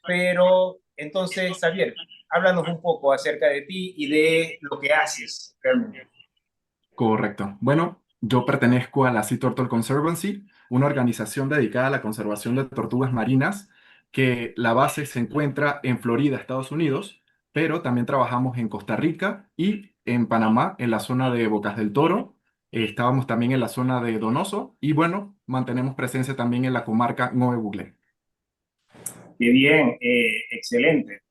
pero entonces, Xavier, háblanos un poco acerca de ti y de lo que haces realmente. Correcto. Bueno, yo pertenezco a la Sea Turtle Conservancy, una organización dedicada a la conservación de tortugas marinas, que la base se encuentra en Florida, Estados Unidos, pero también trabajamos en Costa Rica y en Panamá, en la zona de Bocas del Toro. Estábamos también en la zona de Donoso y bueno, mantenemos presencia también en la comarca Nueve Buglé. Qué bien, excelente.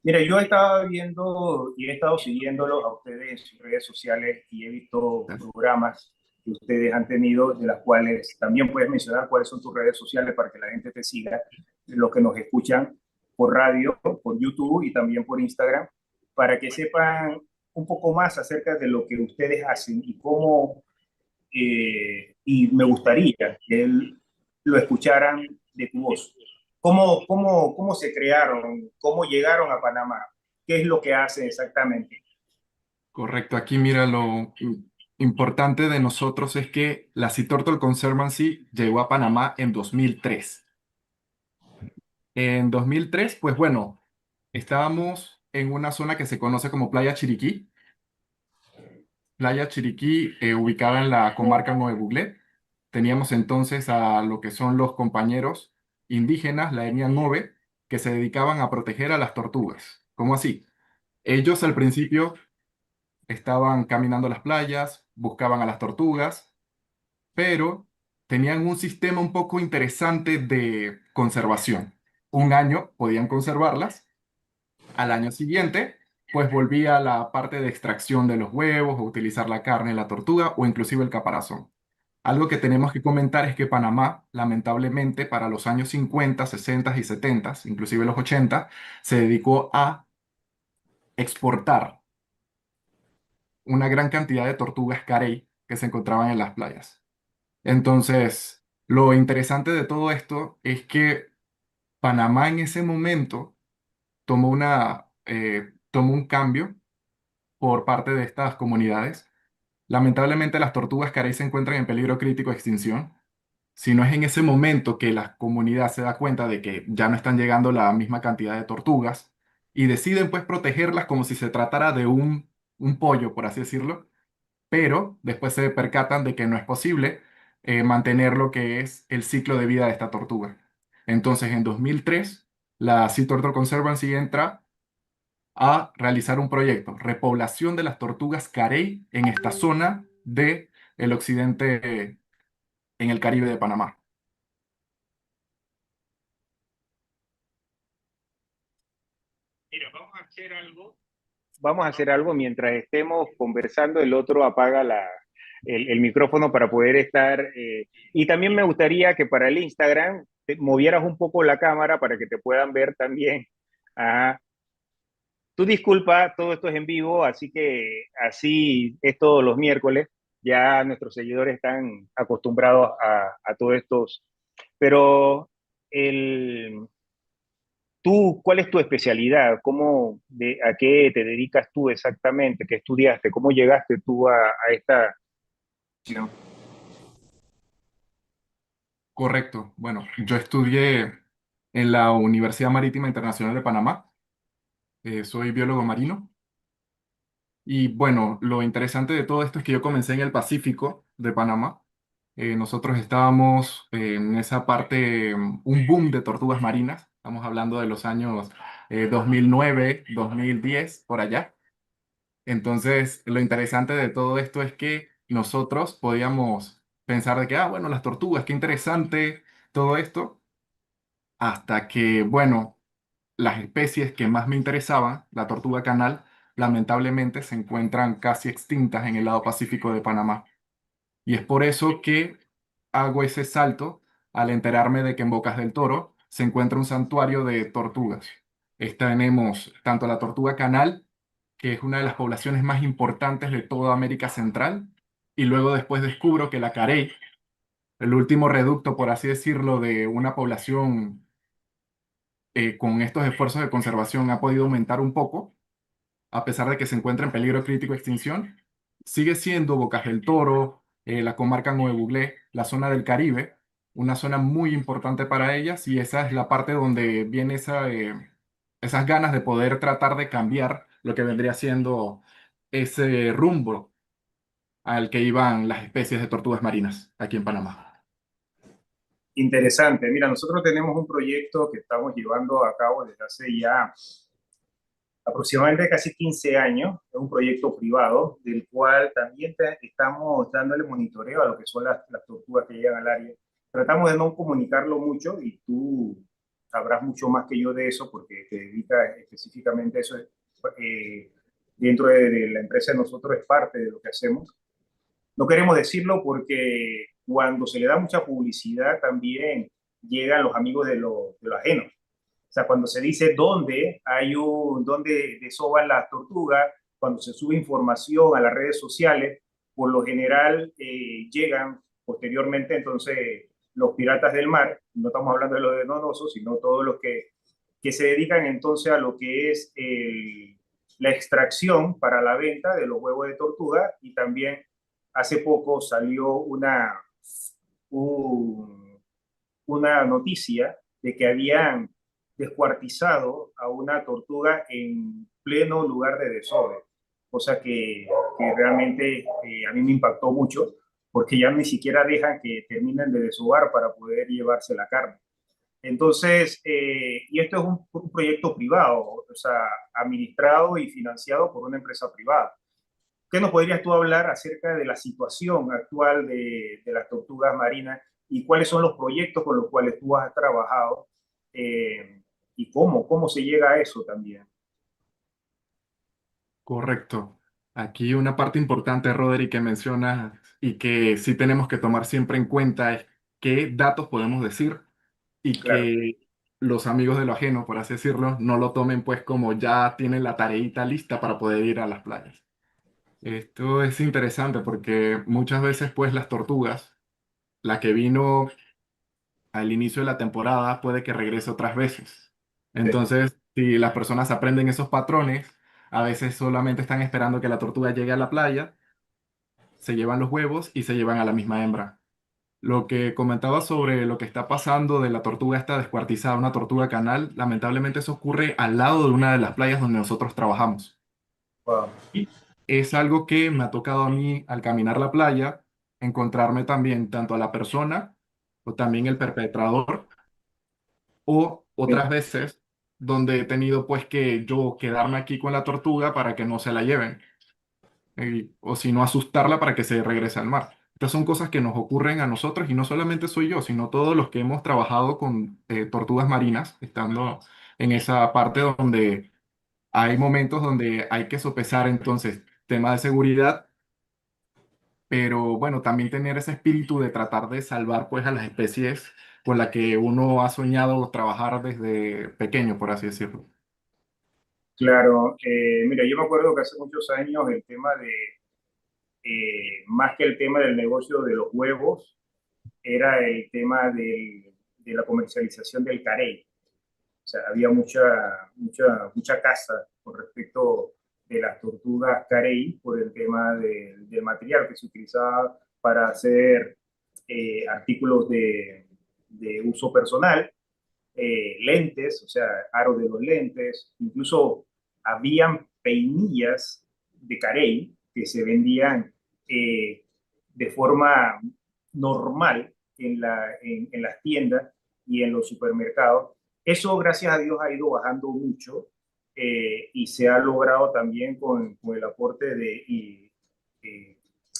Mira, yo he estado viendo y he estado siguiéndolo a ustedes en sus redes sociales y he visto programas que ustedes han tenido, de las cuales también puedes mencionar cuáles son tus redes sociales para que la gente te siga, los que nos escuchan por radio, por YouTube y también por Instagram, para que sepan un poco más acerca de lo que ustedes hacen y cómo, y me gustaría que lo escucharan de tu voz. ¿Cómo se crearon? ¿Cómo llegaron a Panamá? ¿Qué es lo que hacen exactamente? Correcto, aquí mira lo importante de nosotros es que la Sea Turtle Conservancy llegó a Panamá en 2003. En 2003, pues bueno, estábamos en una zona que se conoce como Playa Chiriquí. Playa Chiriquí, ubicada en la comarca Nueve Buglé. Teníamos entonces a lo que son los compañeros indígenas, la etnia Nove, que se dedicaban a proteger a las tortugas. ¿Cómo así? Ellos al principio estaban caminando las playas, buscaban a las tortugas, pero tenían un sistema un poco interesante de conservación. Un año podían conservarlas. Al año siguiente, pues volvía a la parte de extracción de los huevos o utilizar la carne de la tortuga o inclusive el caparazón. Algo que tenemos que comentar es que Panamá, lamentablemente, para los años 50, 60 y 70, inclusive los 80, se dedicó a exportar una gran cantidad de tortugas carey que se encontraban en las playas. Entonces, lo interesante de todo esto es que Panamá en ese momento tomó un cambio por parte de estas comunidades. Lamentablemente las tortugas carey se encuentran en peligro crítico de extinción. Si no es en ese momento que la comunidad se da cuenta de que ya no están llegando la misma cantidad de tortugas y deciden pues protegerlas como si se tratara de un pollo, por así decirlo, pero después se percatan de que no es posible mantener lo que es el ciclo de vida de esta tortuga. Entonces en 2003 la Sea Turtle Conservancy entra a realizar un proyecto, repoblación de las tortugas carey en esta zona de el occidente, en el Caribe de Panamá. Mira, vamos a hacer algo mientras estemos conversando, el otro apaga el micrófono para poder estar. Y también me gustaría que para el Instagram movieras un poco la cámara para que te puedan ver también. Ah, tú disculpa, todo esto es en vivo, así que así es todos los miércoles. Ya nuestros seguidores están acostumbrados a todos estos. Pero el, tú, ¿cuál es tu especialidad? ¿A qué te dedicas tú exactamente? ¿Qué estudiaste? ¿Cómo llegaste tú a esta? Correcto. Bueno, yo estudié en la Universidad Marítima Internacional de Panamá. Soy biólogo marino. Y bueno, lo interesante de todo esto es que yo comencé en el Pacífico de Panamá. Nosotros estábamos en esa parte, un boom de tortugas marinas. Estamos hablando de los años 2009, 2010, por allá. Entonces, lo interesante de todo esto es que nosotros podíamos pensar de que, ah, bueno, las tortugas, qué interesante todo esto, hasta que, bueno, las especies que más me interesaban, la tortuga canal, lamentablemente se encuentran casi extintas en el lado pacífico de Panamá. Y es por eso que hago ese salto al enterarme de que en Bocas del Toro se encuentra un santuario de tortugas. Tenemos tanto la tortuga canal, que es una de las poblaciones más importantes de toda América Central, y luego después descubro que la carey, el último reducto, por así decirlo, de una población con estos esfuerzos de conservación ha podido aumentar un poco, a pesar de que se encuentra en peligro crítico de extinción, sigue siendo Bocas del Toro, la comarca Nuevo Buglé, la zona del Caribe, una zona muy importante para ellas y esa es la parte donde viene esas ganas de poder tratar de cambiar lo que vendría siendo ese rumbo al que iban las especies de tortugas marinas aquí en Panamá. Interesante. Mira, nosotros tenemos un proyecto que estamos llevando a cabo desde hace ya aproximadamente casi 15 años. Es un proyecto privado del cual también estamos dándole monitoreo a lo que son las tortugas que llegan al área. Tratamos de no comunicarlo mucho y tú sabrás mucho más que yo de eso porque te dedicas específicamente a eso. Eh, Dentro de la empresa de nosotros es parte de lo que hacemos. No queremos decirlo porque cuando se le da mucha publicidad también llegan los amigos de lo ajeno. O sea, cuando se dice dónde desovan las tortugas, cuando se sube información a las redes sociales, por lo general llegan posteriormente entonces los piratas del mar, no estamos hablando de los venenosos, sino todos los que se dedican entonces a lo que es la extracción para la venta de los huevos de tortuga y también hace poco salió un, una noticia de que habían descuartizado a una tortuga en pleno lugar de desove, cosa que realmente a mí me impactó mucho, porque ya ni siquiera dejan que terminen de desovar para poder llevarse la carne. Entonces, y esto es un proyecto privado, o sea, administrado y financiado por una empresa privada. ¿Qué nos podrías tú hablar acerca de la situación actual de las tortugas marinas y cuáles son los proyectos con los cuales tú has trabajado y cómo se llega a eso también? Correcto. Aquí una parte importante, Roderick, que mencionas y que sí tenemos que tomar siempre en cuenta es qué datos podemos decir y Claro, que los amigos de lo ajeno, por así decirlo, no lo tomen pues como ya tienen la tareita lista para poder ir a las playas. Esto es interesante porque muchas veces pues las tortugas, la que vino al inicio de la temporada puede que regrese otras veces. sí, Entonces, si las personas aprenden esos patrones, a veces solamente están esperando que la tortuga llegue a la playa, se llevan los huevos y se llevan a la misma hembra. Lo que comentaba sobre lo que está pasando de la tortuga esta descuartizada, una tortuga canal, lamentablemente eso ocurre al lado de una de las playas donde nosotros trabajamos. wow, Es algo que me ha tocado a mí al caminar la playa, encontrarme también tanto a la persona o también el perpetrador o sí, otras veces donde he tenido pues que yo quedarme aquí con la tortuga para que no se la lleven o si no asustarla para que se regrese al mar. Estas son cosas que nos ocurren a nosotros y no solamente soy yo, sino todos los que hemos trabajado con tortugas marinas, estando en esa parte donde hay momentos donde hay que sopesar entonces tema de seguridad, pero bueno, también tener ese espíritu de tratar de salvar pues a las especies con las que uno ha soñado trabajar desde pequeño, por así decirlo. claro. Mira, yo me acuerdo que hace muchos años el tema más que el tema del negocio de los huevos, era el tema de la comercialización del carey. O sea, había mucha caza con respecto de las tortugas carey por el tema del material que se utilizaba para hacer artículos de uso personal, lentes, o sea, aros de los lentes, incluso habían peinillas de carey que se vendían eh, de forma normal en las tiendas y en los supermercados. Eso, gracias a Dios, ha ido bajando mucho y se ha logrado también con el aporte de eh,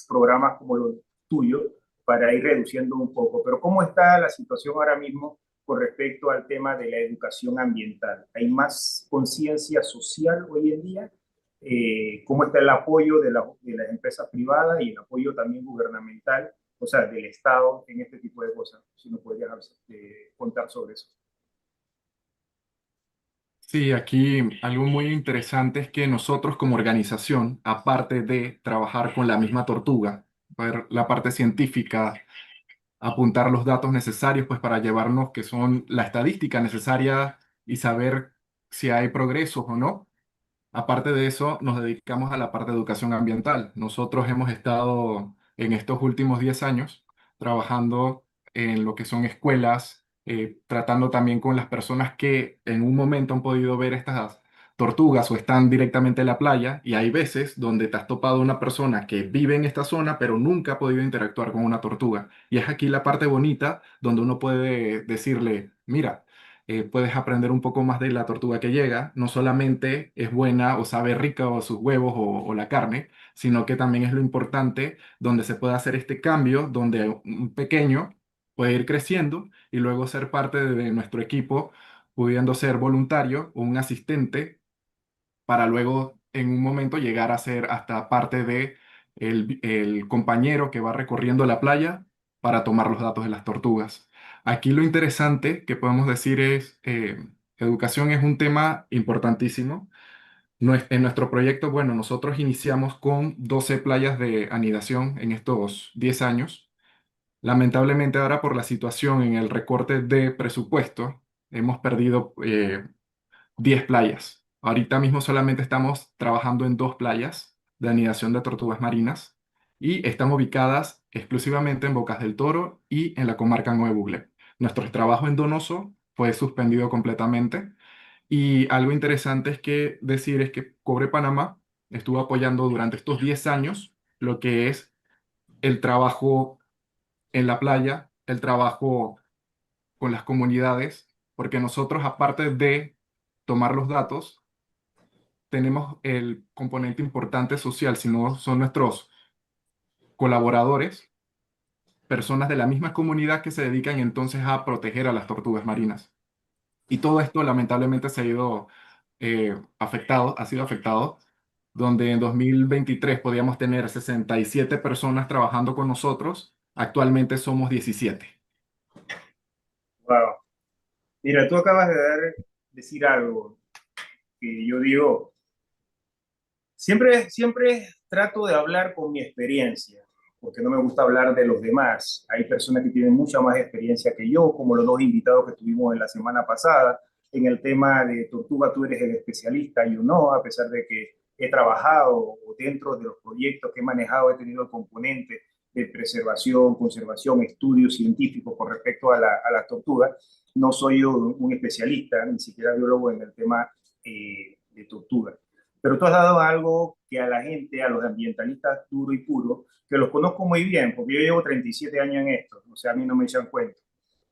programas como los tuyos para ir reduciendo un poco. Pero ¿cómo está la situación ahora mismo con respecto al tema de la educación ambiental? ¿Hay más conciencia social hoy en día? ¿Cómo está el apoyo de las empresas privadas y el apoyo también gubernamental, o sea, del Estado en este tipo de cosas? Si nos podrías contar sobre eso. Sí, aquí algo muy interesante es que nosotros como organización, aparte de trabajar con la misma tortuga, ver la parte científica, apuntar los datos necesarios pues para llevarnos que son la estadística necesaria y saber si hay progresos o no. Aparte de eso, nos dedicamos a la parte de educación ambiental. Nosotros hemos estado en estos últimos 10 años trabajando en lo que son escuelas, tratando también con las personas que en un momento han podido ver estas tortugas o están directamente en la playa, y hay veces donde te has topado una persona que vive en esta zona pero nunca ha podido interactuar con una tortuga. Y es aquí la parte bonita donde uno puede decirle, mira, puedes aprender un poco más de la tortuga que llega. No solamente es buena o sabe rica o sus huevos o la carne, sino que también es lo importante donde se puede hacer este cambio, donde un pequeño puede ir creciendo y luego ser parte de nuestro equipo, pudiendo ser voluntario o un asistente para luego en un momento llegar a ser hasta parte de el compañero que va recorriendo la playa para tomar los datos de las tortugas. Aquí lo interesante que podemos decir es, educación es un tema importantísimo. En nuestro proyecto, bueno, nosotros iniciamos con 12 playas de anidación en estos 10 años. Lamentablemente ahora por la situación en el recorte de presupuesto, hemos perdido 10 playas. Ahorita mismo solamente estamos trabajando en 2 playas de anidación de tortugas marinas y están ubicadas exclusivamente en Bocas del Toro y en la comarca Nuevo Buglé. Nuestro trabajo en Donoso fue suspendido completamente, y algo interesante es que decir es que Cobre Panamá estuvo apoyando durante estos 10 años lo que es el trabajo en la playa, el trabajo con las comunidades, porque nosotros, aparte de tomar los datos, tenemos el componente importante social, sino son nuestros colaboradores, personas de la misma comunidad que se dedican entonces a proteger a las tortugas marinas. Y todo esto lamentablemente se ha ido afectado, ha sido afectado, donde en 2023 podíamos tener 67 personas trabajando con nosotros, actualmente somos 17. Wow. Mira, tú acabas de decir algo que yo digo, siempre trato de hablar con mi experiencia, porque no me gusta hablar de los demás. Hay personas que tienen mucha más experiencia que yo, como los dos invitados que tuvimos en la semana pasada. En el tema de tortuga, tú eres el especialista, yo no, a pesar de que he trabajado dentro de los proyectos que he manejado, he tenido el componente de preservación, conservación, estudios científicos con respecto a la tortuga. No soy un especialista, ni siquiera biólogo en el tema de tortuga. Pero tú has dado algo que a la gente, a los ambientalistas duro y puro, que los conozco muy bien, porque yo llevo 37 años en esto, o sea, a mí no me echan cuenta.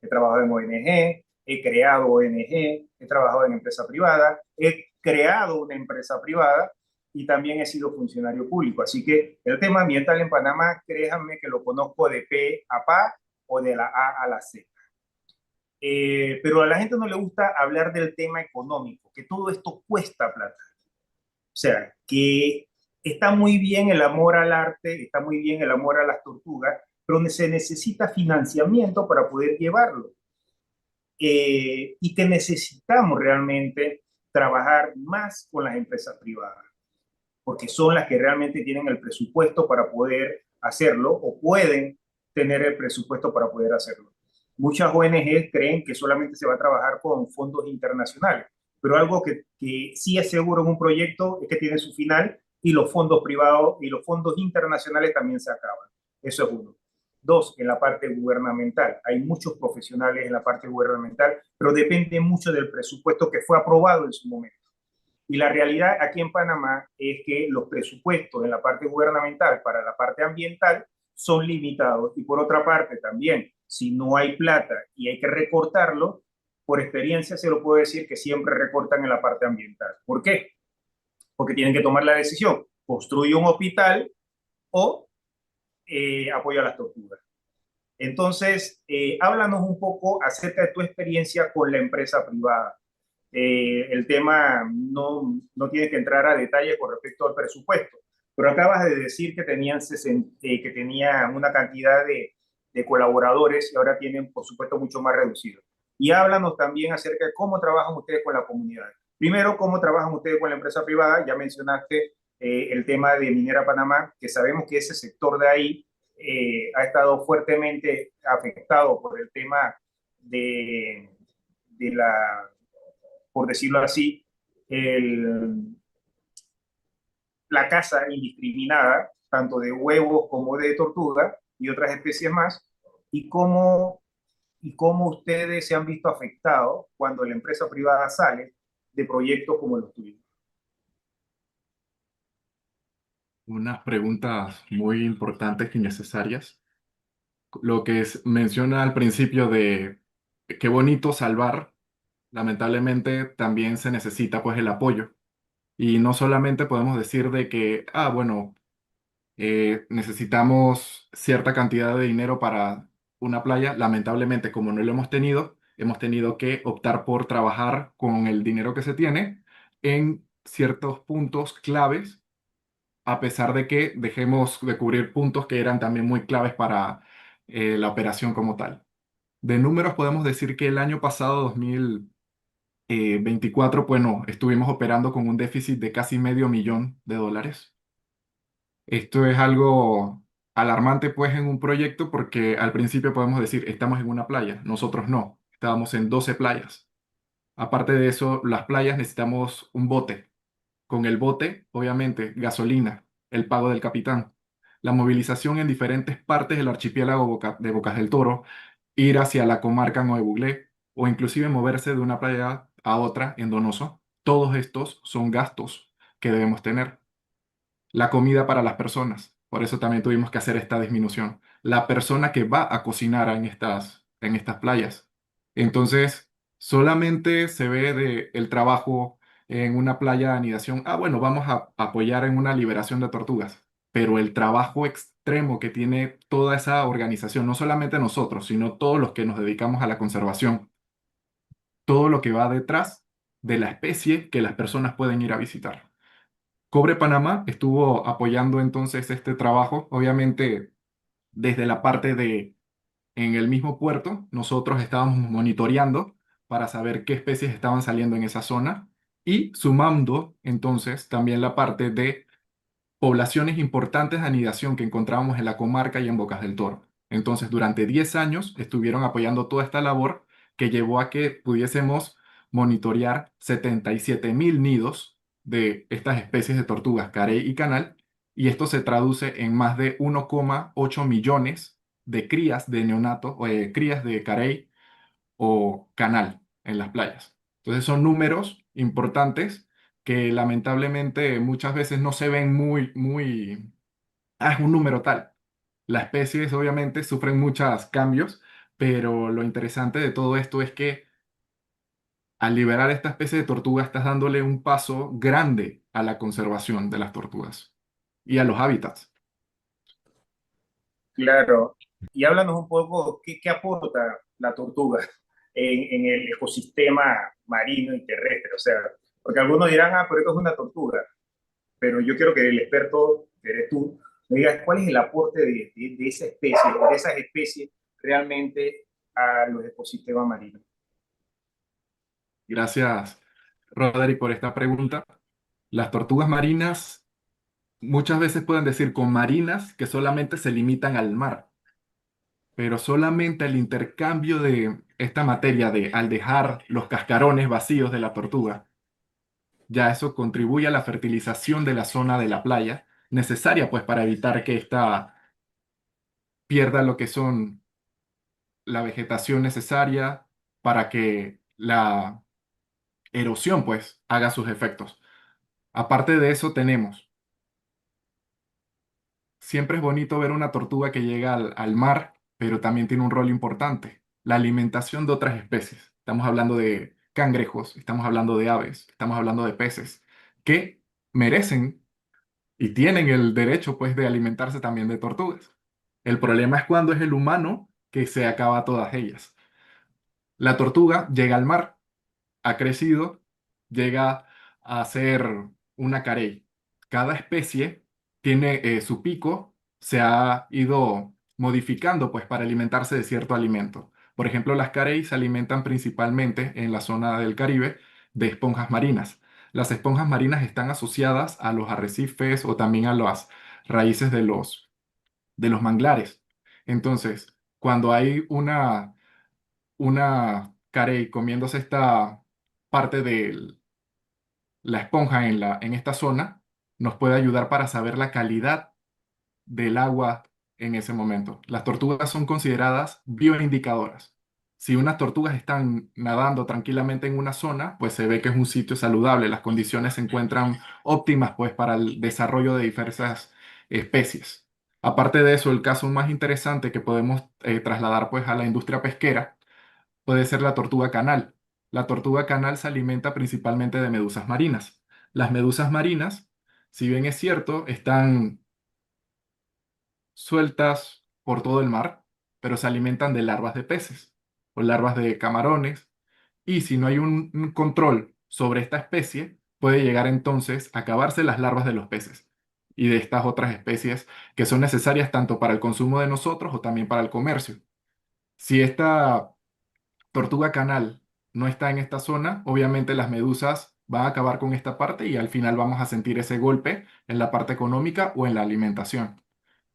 He trabajado en ONG, he creado ONG, he trabajado en empresa privada, he creado una empresa privada y también he sido funcionario público. Así que el tema ambiental en Panamá, créanme que lo conozco de P a PA o de la A a la Z. Pero a la gente no le gusta hablar del tema económico, que todo esto cuesta plata. O sea, que está muy bien el amor al arte, está muy bien el amor a las tortugas, pero se necesita financiamiento para poder llevarlo. Y que necesitamos realmente trabajar más con las empresas privadas, porque son las que realmente tienen el presupuesto para poder hacerlo o pueden tener el presupuesto para poder hacerlo. Muchas ONG creen que solamente se va a trabajar con fondos internacionales, pero algo que sí es seguro en un proyecto es que tiene su final y los fondos privados y los fondos internacionales también se acaban. Eso es uno. Dos, en la parte gubernamental. Hay muchos profesionales en la parte gubernamental, pero depende mucho del presupuesto que fue aprobado en su momento. Y la realidad aquí en Panamá es que los presupuestos en la parte gubernamental para la parte ambiental son limitados. Y por otra parte también, si no hay plata y hay que recortarlo, por experiencia se lo puedo decir que siempre recortan en la parte ambiental. ¿Por qué? Porque tienen que tomar la decisión, construye un hospital o apoya a las tortugas. Entonces, háblanos un poco acerca de tu experiencia con la empresa privada. El tema no tiene que entrar a detalle con respecto al presupuesto, pero acabas de decir que que tenían una cantidad de colaboradores y ahora tienen, por supuesto, mucho más reducido. Y háblanos también acerca de cómo trabajan ustedes con la comunidad. Primero, cómo trabajan ustedes con la empresa privada. Ya mencionaste el tema de Minera Panamá, que sabemos que ese sector de ahí ha estado fuertemente afectado por el tema de, de la, por decirlo así, la caza indiscriminada, tanto de huevos como de tortuga y otras especies más, y cómo y cómo ustedes se han visto afectados cuando la empresa privada sale de proyectos como los tuyos. Unas preguntas muy importantes y necesarias. Lo que menciona al principio de qué bonito salvar, lamentablemente también se necesita pues el apoyo. Y no solamente podemos decir de que, bueno, necesitamos cierta cantidad de dinero para una playa. Lamentablemente, como no lo hemos tenido que optar por trabajar con el dinero que se tiene en ciertos puntos claves, a pesar de que dejemos de cubrir puntos que eran también muy claves para la operación como tal. De números podemos decir que el año pasado, 2024, bueno, estuvimos operando con un déficit de casi $500,000. Esto es algo alarmante pues en un proyecto porque al principio podemos decir, estamos en una playa, nosotros no, estábamos en 12 playas. Aparte de eso, las playas necesitamos un bote. Con el bote, obviamente, gasolina, el pago del capitán, la movilización en diferentes partes del archipiélago de Bocas del Toro, ir hacia la comarca Nuevo Buglé o inclusive moverse de una playa a otra en Donoso. Todos estos son gastos que debemos tener. La comida para las personas. Por eso también tuvimos que hacer esta disminución. La persona que va a cocinar en estas playas. Entonces, solamente se ve el trabajo en una playa de anidación. Bueno, vamos a apoyar en una liberación de tortugas. Pero el trabajo extremo que tiene toda esa organización, no solamente nosotros, sino todos los que nos dedicamos a la conservación, todo lo que va detrás de la especie que las personas pueden ir a visitar. Cobre Panamá estuvo apoyando entonces este trabajo, obviamente desde la parte de en el mismo puerto, nosotros estábamos monitoreando para saber qué especies estaban saliendo en esa zona y sumando entonces también la parte de poblaciones importantes de anidación que encontrábamos en la comarca y en Bocas del Toro. Entonces, durante 10 años estuvieron apoyando toda esta labor que llevó a que pudiésemos monitorear 77.000 nidos de estas especies de tortugas carey y canal, y esto se traduce en más de 1,8 millones de crías de neonato o crías de carey o canal en las playas. Entonces son números importantes que lamentablemente muchas veces no se ven muy, es un número tal. Las especies obviamente sufren muchos cambios, pero lo interesante de todo esto es que al liberar esta especie de tortuga estás dándole un paso grande a la conservación de las tortugas y a los hábitats. Claro. Y háblanos un poco qué aporta la tortuga en el ecosistema marino y terrestre. O sea, porque algunos dirán, pero esto es una tortuga. Pero yo quiero que el experto, que eres tú, me digas cuál es el aporte de esa especie, o de esas especies realmente a los ecosistemas marinos. Gracias, Roderick, por esta pregunta. Las tortugas marinas muchas veces pueden decir con marinas que solamente se limitan al mar, pero solamente el intercambio de esta materia de al dejar los cascarones vacíos de la tortuga, ya eso contribuye a la fertilización de la zona de la playa, necesaria pues para evitar que ésta pierda lo que son la vegetación necesaria para que la erosión pues haga sus efectos. Aparte de eso tenemos siempre es bonito ver una tortuga que llega al mar, pero también tiene un rol importante, la alimentación de otras especies. Estamos hablando de cangrejos, estamos hablando de aves, estamos hablando de peces, que merecen y tienen el derecho, pues, de alimentarse también de tortugas. El problema es cuando es el humano que se acaba todas ellas. La tortuga llega al mar, ha crecido, llega a ser una carey. Cada especie tiene su pico, se ha ido modificando pues para alimentarse de cierto alimento. Por ejemplo, las carey se alimentan principalmente en la zona del Caribe de esponjas marinas. Las esponjas marinas están asociadas a los arrecifes o también a las raíces de los manglares. Entonces, cuando hay una carey comiéndose esta parte de la esponja en esta zona, nos puede ayudar para saber la calidad del agua en ese momento. Las tortugas son consideradas bioindicadoras. Si unas tortugas están nadando tranquilamente en una zona, pues se ve que es un sitio saludable, las condiciones se encuentran óptimas pues para el desarrollo de diversas especies. Aparte de eso, el caso más interesante que podemos trasladar pues a la industria pesquera puede ser la tortuga canal. La tortuga canal se alimenta principalmente de medusas marinas. Las medusas marinas, si bien es cierto, están sueltas por todo el mar, pero se alimentan de larvas de peces o larvas de camarones. Y si no hay un control sobre esta especie, puede llegar entonces a acabarse las larvas de los peces y de estas otras especies que son necesarias tanto para el consumo de nosotros o también para el comercio. Si esta tortuga canal no está en esta zona, obviamente las medusas van a acabar con esta parte y al final vamos a sentir ese golpe en la parte económica o en la alimentación.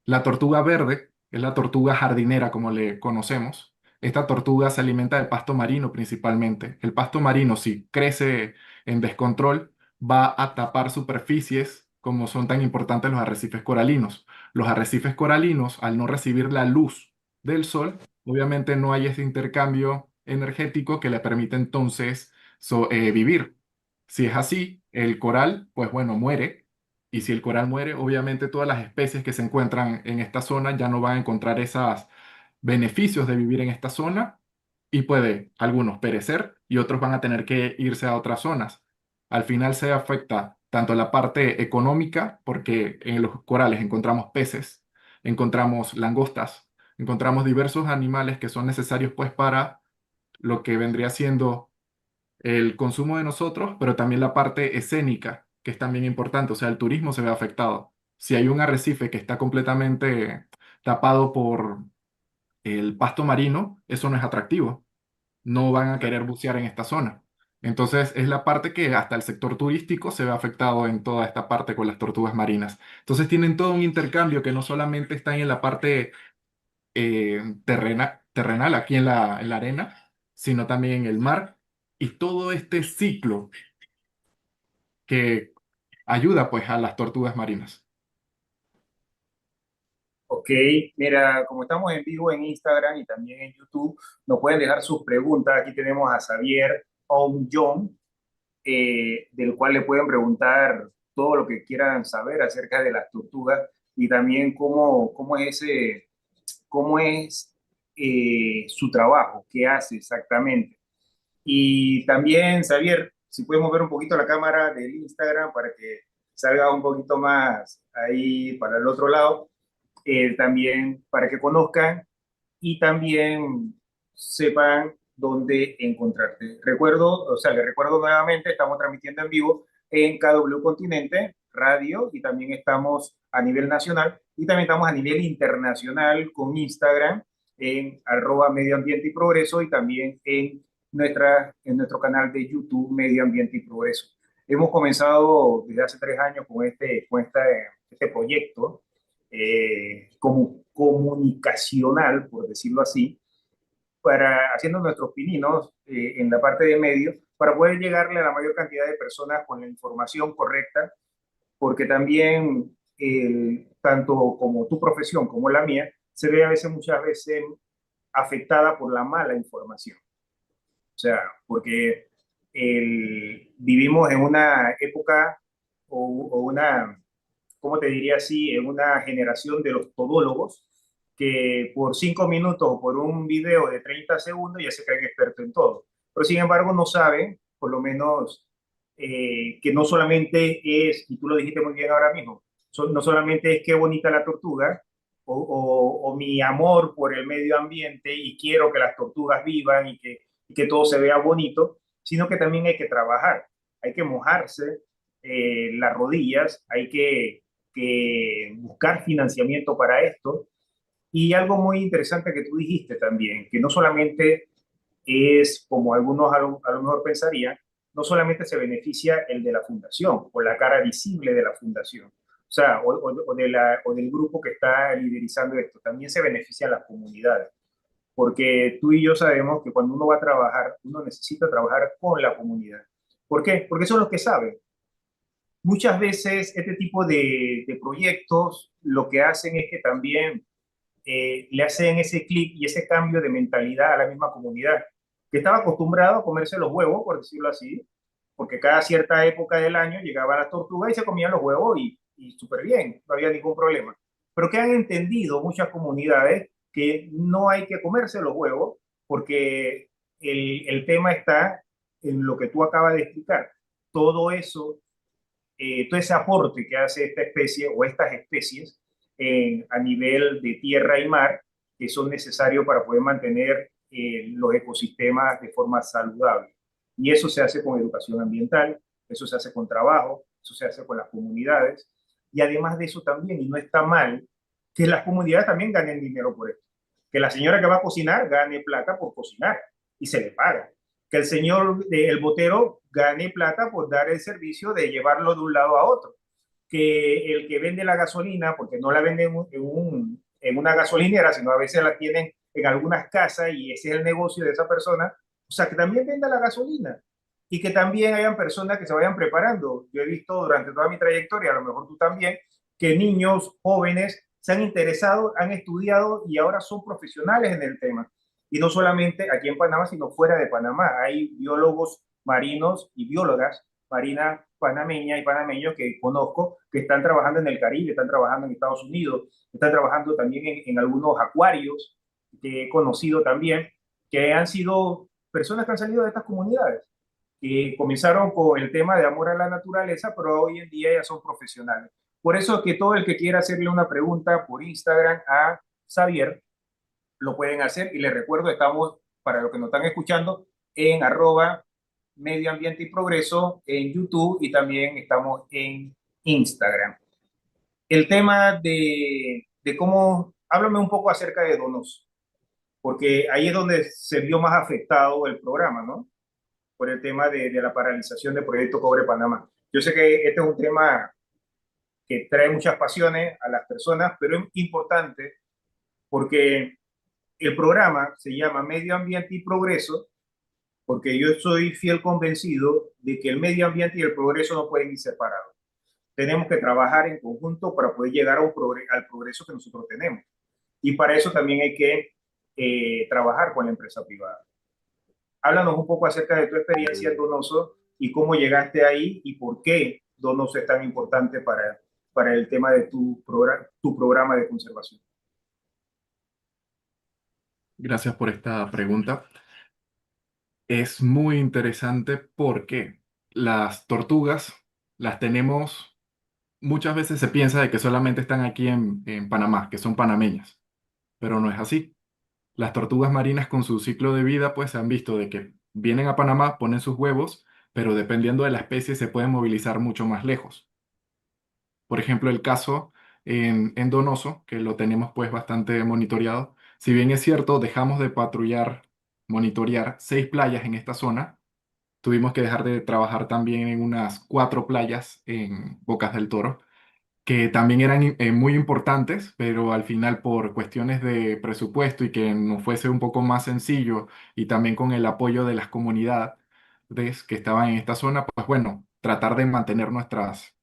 La tortuga verde es la tortuga jardinera, como le conocemos. Esta tortuga se alimenta de pasto marino principalmente. El pasto marino, si crece en descontrol, va a tapar superficies como son tan importantes los arrecifes coralinos. Los arrecifes coralinos, al no recibir la luz del sol, obviamente no hay ese intercambio energético que le permite entonces vivir. Si es así, el coral, pues bueno, muere y si el coral muere, obviamente todas las especies que se encuentran en esta zona ya no van a encontrar esos beneficios de vivir en esta zona y puede algunos perecer y otros van a tener que irse a otras zonas. Al final se afecta tanto la parte económica, porque en los corales encontramos peces, encontramos langostas, encontramos diversos animales que son necesarios pues para lo que vendría siendo el consumo de nosotros, pero también la parte escénica, que es también importante, o sea, el turismo se ve afectado. Si hay un arrecife que está completamente tapado por el pasto marino, eso no es atractivo, no van a querer bucear en esta zona. Entonces, es la parte que hasta el sector turístico se ve afectado en toda esta parte con las tortugas marinas. Entonces, tienen todo un intercambio que no solamente está en la parte terrenal aquí en la arena, sino también en el mar. Y todo este ciclo que ayuda pues a las tortugas marinas. Ok, mira, como estamos en vivo en Instagram y también en YouTube, nos pueden dejar sus preguntas. Aquí tenemos a Xavier John, del cual le pueden preguntar todo lo que quieran saber acerca de las tortugas y también cómo es su trabajo, qué hace exactamente. Y también, Xavier, si puedes mover un poquito la cámara del Instagram para que salga un poquito más ahí para el otro lado, también para que conozcan y también sepan dónde encontrarte. Recuerdo, o sea, les recuerdo nuevamente, estamos transmitiendo en vivo en KW Continente Radio y también estamos a nivel nacional y también estamos a nivel internacional con Instagram en @Medio Ambiente y Progreso y también en nuestro canal de YouTube Medio Ambiente y Progreso. Hemos comenzado desde hace 3 años este proyecto como comunicacional, por decirlo así, para haciendo nuestros pininos en la parte de medios para poder llegarle a la mayor cantidad de personas con la información correcta, porque también tanto como tu profesión como la mía se ve a veces, muchas veces afectada por la mala información. O sea, porque vivimos en una época o una, ¿cómo te diría así? En una generación de los todólogos que por 5 minutos o por un video de 30 segundos ya se creen expertos en todo. Pero sin embargo no saben, por lo menos, que no solamente es, y tú lo dijiste muy bien ahora mismo, no solamente es qué bonita la tortuga o mi amor por el medio ambiente y quiero que las tortugas vivan y que todo se vea bonito, sino que también hay que trabajar, hay que mojarse las rodillas, hay que buscar financiamiento para esto. Y algo muy interesante que tú dijiste también, que no solamente es como algunos a lo mejor pensarían, no solamente se beneficia el de la fundación o la cara visible de la fundación, o sea, o del grupo que está liderizando esto, también se beneficia a las comunidades, porque tú y yo sabemos que cuando uno va a trabajar, uno necesita trabajar con la comunidad. ¿Por qué? Porque son los que saben. Muchas veces este tipo de proyectos lo que hacen es que también le hacen ese clic y ese cambio de mentalidad a la misma comunidad, que estaba acostumbrado a comerse los huevos, por decirlo así, porque cada cierta época del año llegaban las tortugas y se comían los huevos y súper bien, no había ningún problema. Pero que han entendido muchas comunidades que no hay que comerse los huevos porque el tema está en lo que tú acabas de explicar. Todo eso, todo ese aporte que hace esta especie o estas especies a nivel de tierra y mar, que son necesarios para poder mantener los ecosistemas de forma saludable. Y eso se hace con educación ambiental, eso se hace con trabajo, eso se hace con las comunidades. Y además de eso también, y no está mal, que las comunidades también ganen dinero por esto. Que la señora que va a cocinar gane plata por cocinar y se le paga. Que el señor, el botero, gane plata por dar el servicio de llevarlo de un lado a otro. Que el que vende la gasolina, porque no la venden en una gasolinera, sino a veces la tienen en algunas casas y ese es el negocio de esa persona, o sea, que también venda la gasolina y que también hayan personas que se vayan preparando. Yo he visto durante toda mi trayectoria, a lo mejor tú también, que niños jóvenes se han interesado, han estudiado y ahora son profesionales en el tema. Y no solamente aquí en Panamá, sino fuera de Panamá. Hay biólogos marinos y biólogas marinas panameñas y panameños que conozco que están trabajando en el Caribe, están trabajando en Estados Unidos, están trabajando también en algunos acuarios que he conocido también, que han sido personas que han salido de estas comunidades, que comenzaron con el tema de amor a la naturaleza, pero hoy en día ya son profesionales. Por eso que todo el que quiera hacerle una pregunta por Instagram a Xavier, lo pueden hacer. Y les recuerdo, estamos, para los que nos están escuchando, en arroba medio ambiente y progreso en YouTube y también estamos en Instagram. El tema de cómo, háblame un poco acerca de Donos, porque ahí es donde se vio más afectado el programa, ¿no? Por el tema de la paralización del proyecto Cobre Panamá. Yo sé que este es un tema que trae muchas pasiones a las personas, pero es importante porque el programa se llama Medio Ambiente y Progreso, porque yo soy fiel convencido de que el medio ambiente y el progreso no pueden ir separados. Tenemos que trabajar en conjunto para poder llegar a al progreso que nosotros tenemos. Y para eso también hay que trabajar con la empresa privada. Háblanos un poco acerca de tu experiencia en Donoso y cómo llegaste ahí y por qué Donoso es tan importante para el tema de tu programa de conservación. Gracias por esta pregunta. Es muy interesante porque las tortugas las tenemos, muchas veces se piensa de que solamente están aquí en Panamá, que son panameñas, pero no es así. Las tortugas marinas con su ciclo de vida pues se han visto de que vienen a Panamá, ponen sus huevos, pero dependiendo de la especie se pueden movilizar mucho más lejos. Por ejemplo, el caso en Donoso, que lo tenemos pues bastante monitoreado. Si bien es cierto, dejamos de patrullar, monitorear 6 playas en esta zona, tuvimos que dejar de trabajar también en unas 4 playas en Bocas del Toro, que también eran muy importantes, pero al final por cuestiones de presupuesto y que nos fuese un poco más sencillo y también con el apoyo de las comunidades que estaban en esta zona, pues bueno, tratar de mantener nuestras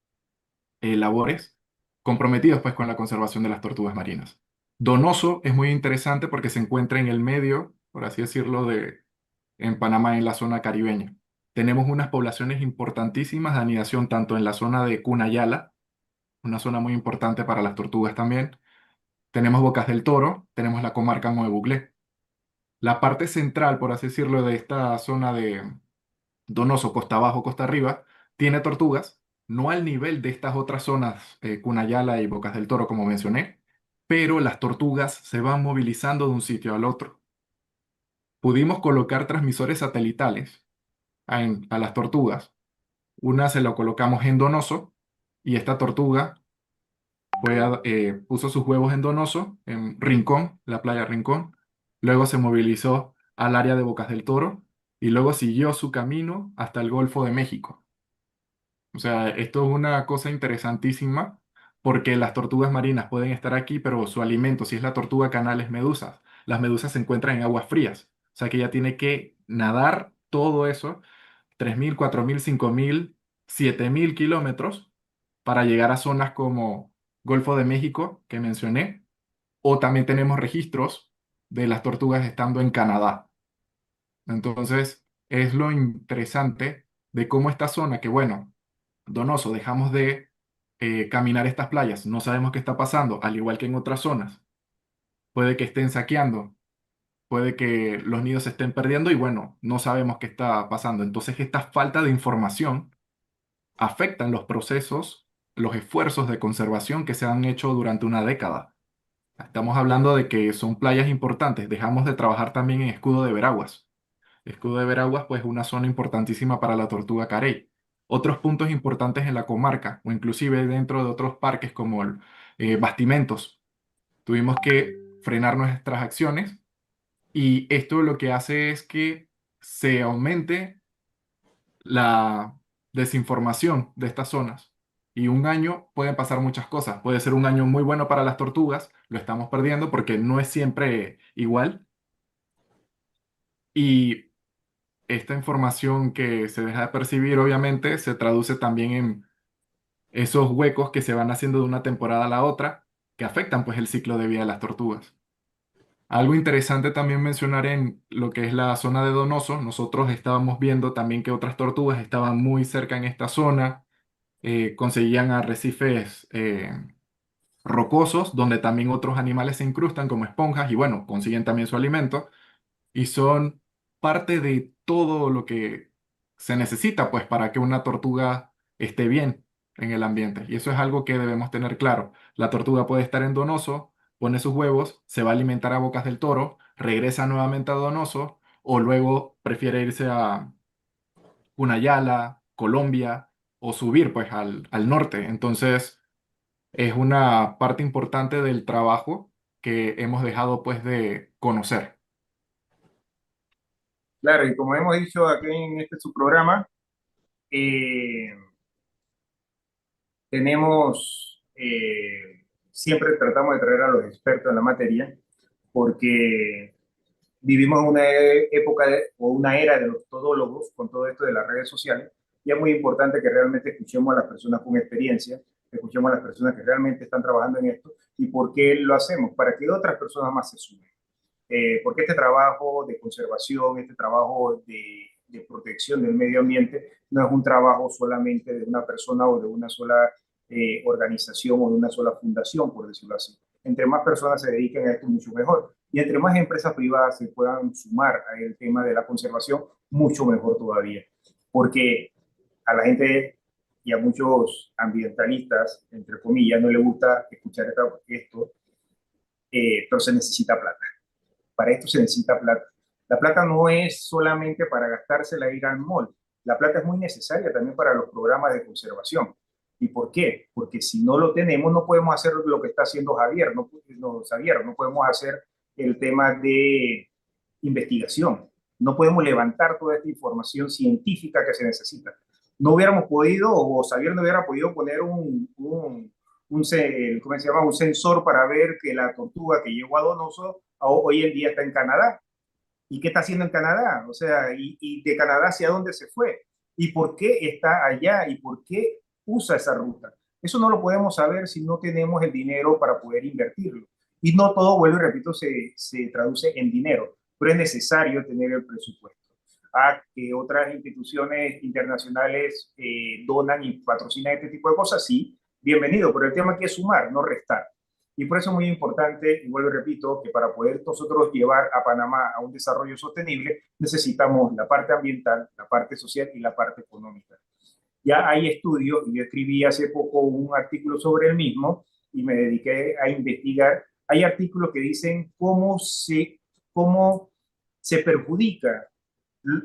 labores comprometidos pues con la conservación de las tortugas marinas. Donoso es muy interesante porque se encuentra en el medio, por así decirlo, en Panamá, en la zona caribeña. Tenemos unas poblaciones importantísimas de anidación tanto en la zona de Cunayala, una zona muy importante para las tortugas también. Tenemos Bocas del Toro, tenemos la comarca Nuevo Buglé. La parte central, por así decirlo, de esta zona de Donoso, costa abajo, costa arriba, tiene tortugas, no al nivel de estas otras zonas, Cunayala y Bocas del Toro, como mencioné, pero las tortugas se van movilizando de un sitio al otro. Pudimos colocar transmisores satelitales a las tortugas. Una se lo colocamos en Donoso y esta tortuga puso sus huevos en Donoso, en Rincón, la playa Rincón. Luego se movilizó al área de Bocas del Toro y luego siguió su camino hasta el Golfo de México. O sea, esto es una cosa interesantísima porque las tortugas marinas pueden estar aquí, pero su alimento, si es la tortuga canal, es medusas. Las medusas se encuentran en aguas frías. O sea que ella tiene que nadar todo eso, 3.000, 4.000, 5.000, 7.000 kilómetros para llegar a zonas como Golfo de México, que mencioné, o también tenemos registros de las tortugas estando en Canadá. Entonces, es lo interesante de cómo esta zona, que bueno, Donoso, dejamos de caminar estas playas, no sabemos qué está pasando, al igual que en otras zonas. Puede que estén saqueando, puede que los nidos se estén perdiendo y bueno, no sabemos qué está pasando. Entonces, esta falta de información afectan los procesos, los esfuerzos de conservación que se han hecho durante una década. Estamos hablando de que son playas importantes. Dejamos de trabajar también en Escudo de Veraguas. Escudo de Veraguas, pues, una zona importantísima para la tortuga carey. Otros puntos importantes en la comarca, o inclusive dentro de otros parques como Bastimentos. Tuvimos que frenar nuestras acciones y esto lo que hace es que se aumente la desinformación de estas zonas. Y un año pueden pasar muchas cosas. Puede ser un año muy bueno para las tortugas, lo estamos perdiendo porque no es siempre igual. Y esta información que se deja de percibir, obviamente, se traduce también en esos huecos que se van haciendo de una temporada a la otra, que afectan pues el ciclo de vida de las tortugas. Algo interesante también mencionar en lo que es la zona de Donoso, nosotros estábamos viendo también que otras tortugas estaban muy cerca en esta zona, conseguían arrecifes rocosos donde también otros animales se incrustan como esponjas y bueno, consiguen también su alimento y son parte de todo lo que se necesita pues para que una tortuga esté bien en el ambiente. Y eso es algo que debemos tener claro. La tortuga puede estar en Donoso, pone sus huevos, se va a alimentar a Bocas del Toro, regresa nuevamente a Donoso o luego prefiere irse a Cunayala, Colombia o subir pues al norte. Entonces es una parte importante del trabajo que hemos dejado pues de conocer. Claro, y como hemos dicho aquí en este su programa, eh, siempre tratamos de traer a los expertos en la materia, porque vivimos una época o una era de los todólogos con todo esto de las redes sociales, y es muy importante que realmente escuchemos a las personas con experiencia, escuchemos a las personas que realmente están trabajando en esto, y por qué lo hacemos, para que otras personas más se sumen. Porque este trabajo de conservación, este trabajo de protección del medio ambiente, no es un trabajo solamente de una persona o de una sola organización o de una sola fundación, por decirlo así. Entre más personas se dediquen a esto, mucho mejor. Y entre más empresas privadas se puedan sumar al tema de la conservación, mucho mejor todavía. Porque a la gente y a muchos ambientalistas, entre comillas, no le gusta escuchar esto, pero se necesita plata. Para esto se necesita plata. La plata no es solamente para gastársela e ir al mall. La plata es muy necesaria también para los programas de conservación. ¿Y por qué? Porque si no lo tenemos, no podemos hacer lo que está haciendo Javier. Javier, no podemos hacer el tema de investigación. No podemos levantar toda esta información científica que se necesita. No hubiéramos podido, o Javier no hubiera podido poner ¿cómo se llama? Un sensor para ver que la tortuga que llegó a Donoso hoy en día está en Canadá. ¿Y qué está haciendo en Canadá? O sea, y de Canadá hacia dónde se fue. ¿Y por qué está allá? ¿Y por qué usa esa ruta? Eso no lo podemos saber si no tenemos el dinero para poder invertirlo. Y no todo, vuelvo y repito, se traduce en dinero, pero es necesario tener el presupuesto. A que otras instituciones internacionales donan y patrocinan este tipo de cosas, sí, bienvenido, pero el tema aquí es sumar, no restar. Y por eso es muy importante, y vuelvo y repito, que para poder nosotros llevar a Panamá a un desarrollo sostenible, necesitamos la parte ambiental, la parte social y la parte económica. Ya hay estudios, y yo escribí hace poco un artículo sobre el mismo, y me dediqué a investigar. Hay artículos que dicen cómo se perjudica,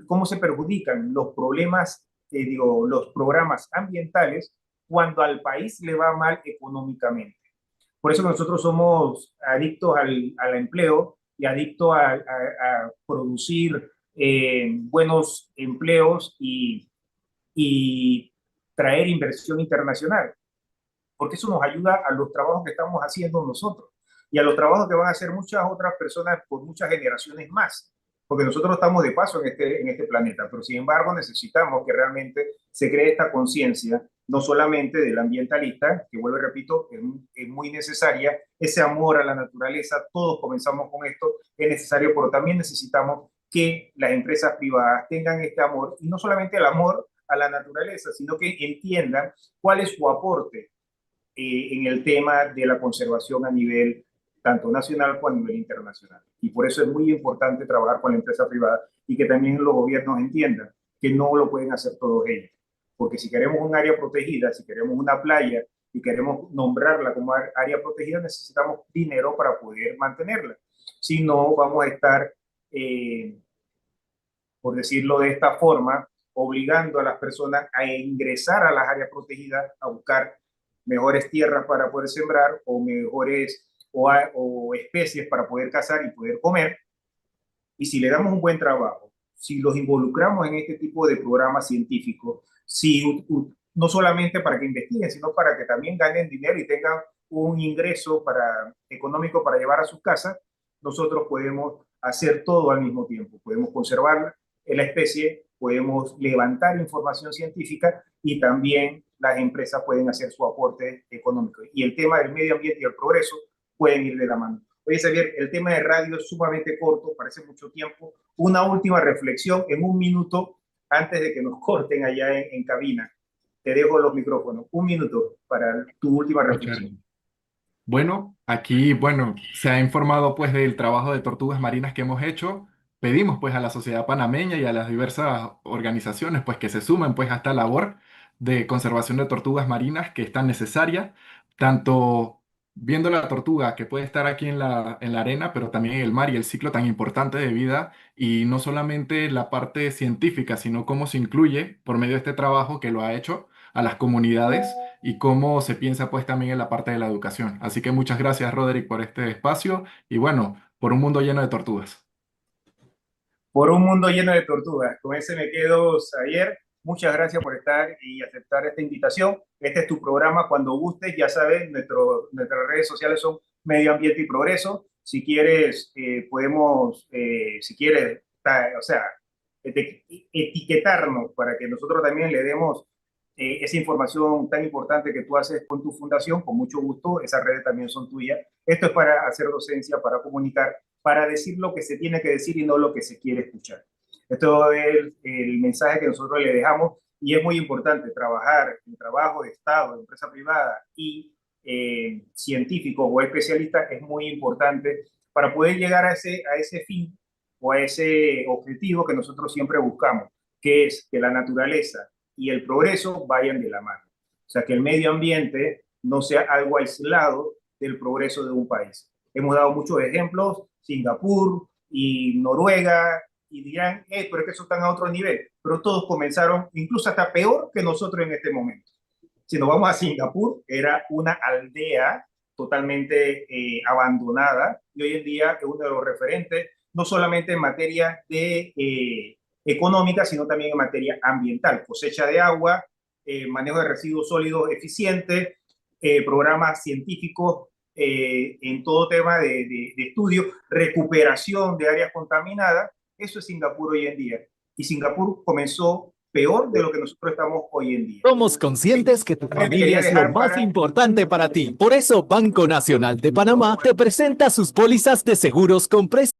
cómo se perjudican los problemas, los programas ambientales cuando al país le va mal económicamente. Por eso nosotros somos adictos al empleo y adictos a producir buenos empleos y traer inversión internacional, porque eso nos ayuda a los trabajos que estamos haciendo nosotros y a los trabajos que van a hacer muchas otras personas por muchas generaciones más. porque nosotros estamos de paso en este planeta, pero sin embargo necesitamos que realmente se cree esta conciencia, no solamente del ambientalista, que vuelvo y repito, es muy necesaria, ese amor a la naturaleza, todos comenzamos con esto, es necesario, pero también necesitamos que las empresas privadas tengan este amor, y no solamente el amor a la naturaleza, sino que entiendan cuál es su aporte en el tema de la conservación a nivel tanto nacional como a nivel internacional. Y por eso es muy importante trabajar con la empresa privada y que también los gobiernos entiendan que no lo pueden hacer todos ellos. Porque si queremos un área protegida, si queremos una playa y queremos nombrarla como área protegida, necesitamos dinero para poder mantenerla. Si no, vamos a estar, por decirlo de esta forma, obligando a las personas a ingresar a las áreas protegidas a buscar mejores tierras para poder sembrar o mejores o especies para poder cazar y poder comer. Y si le damos un buen trabajo, si los involucramos en este tipo de programas científicos, si no solamente para que investiguen, sino para que también ganen dinero y tengan un ingreso económico para llevar a sus casas, nosotros podemos hacer todo al mismo tiempo. Podemos conservar la especie, podemos levantar información científica y también las empresas pueden hacer su aporte económico. Y el tema del medio ambiente y el progreso pueden ir de la mano. Oye, Xavier, el tema de radio es sumamente corto, parece mucho tiempo. Una última reflexión en un minuto antes de que nos corten allá en cabina. Te dejo los micrófonos. Un minuto para tu última reflexión. Bueno, aquí, bueno, se ha informado pues del trabajo de tortugas marinas que hemos hecho. Pedimos pues a la sociedad panameña y a las diversas organizaciones pues que se sumen pues a esta labor de conservación de tortugas marinas que es tan necesaria, tanto viendo la tortuga que puede estar aquí en la arena, pero también en el mar y el ciclo tan importante de vida y no solamente la parte científica, sino cómo se incluye por medio de este trabajo que lo ha hecho a las comunidades y cómo se piensa pues también en la parte de la educación. Así que muchas gracias, Roderick, por este espacio y bueno, por un mundo lleno de tortugas. Por un mundo lleno de tortugas. Con ese me quedo, Xavier. Muchas gracias por estar y aceptar esta invitación. Este es tu programa. Cuando gustes, ya sabes, nuestras redes sociales son Medio Ambiente y Progreso. Si quieres, si quieres, o sea, etiquetarnos para que nosotros también le demos esa información tan importante que tú haces con tu fundación, con mucho gusto. Esas redes también son tuyas. Esto es para hacer docencia, para comunicar, para decir lo que se tiene que decir y no lo que se quiere escuchar. Esto es el mensaje que nosotros le dejamos y es muy importante trabajar en trabajo de Estado, de empresa privada y científicos o especialistas es muy importante para poder llegar a ese fin o a ese objetivo que nosotros siempre buscamos, que es que la naturaleza y el progreso vayan de la mano. O sea, que el medio ambiente no sea algo aislado del progreso de un país. Hemos dado muchos ejemplos, Singapur y Noruega, y dirán, pero es que eso están a otro nivel. Pero todos comenzaron, incluso hasta peor que nosotros en este momento. Si nos vamos a Singapur, era una aldea totalmente abandonada y hoy en día es uno de los referentes, no solamente en materia de económica, sino también en materia ambiental, cosecha de agua, manejo de residuos sólidos eficiente, programas científicos en todo tema de estudio, recuperación de áreas contaminadas. Eso es Singapur hoy en día. Y Singapur comenzó peor de lo que nosotros estamos hoy en día. Somos conscientes que tu familia es lo más importante para ti. Por eso, Banco Nacional de Panamá te presenta sus pólizas de seguros con precios